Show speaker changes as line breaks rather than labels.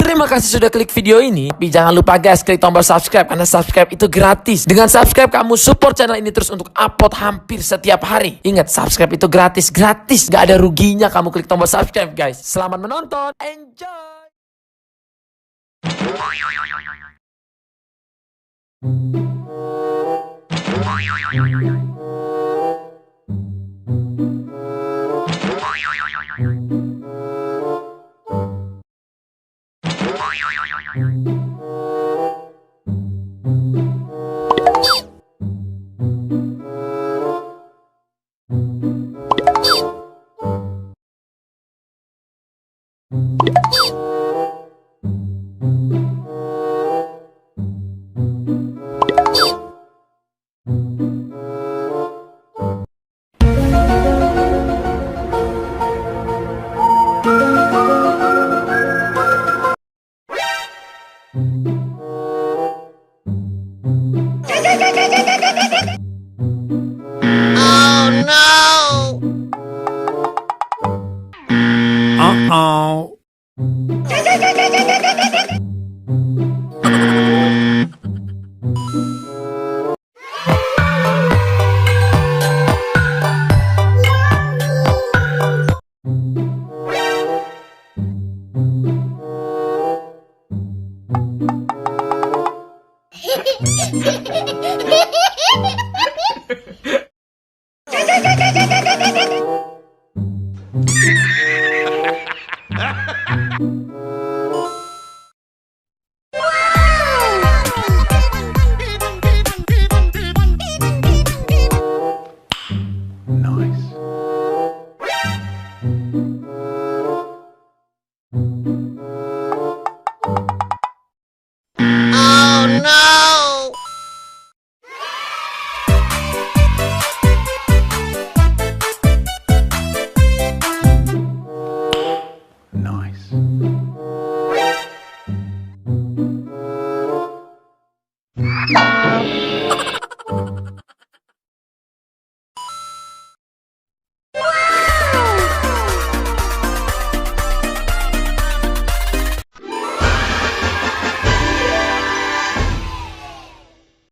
Terima kasih sudah klik video ini. Tapi jangan lupa guys, klik tombol subscribe karena subscribe itu gratis. Dengan subscribe kamu support channel ini terus untuk upload hampir setiap hari. Ingat, subscribe itu gratis. Gak ada ruginya kamu klik tombol subscribe guys. Selamat menonton. Enjoy.
Oh.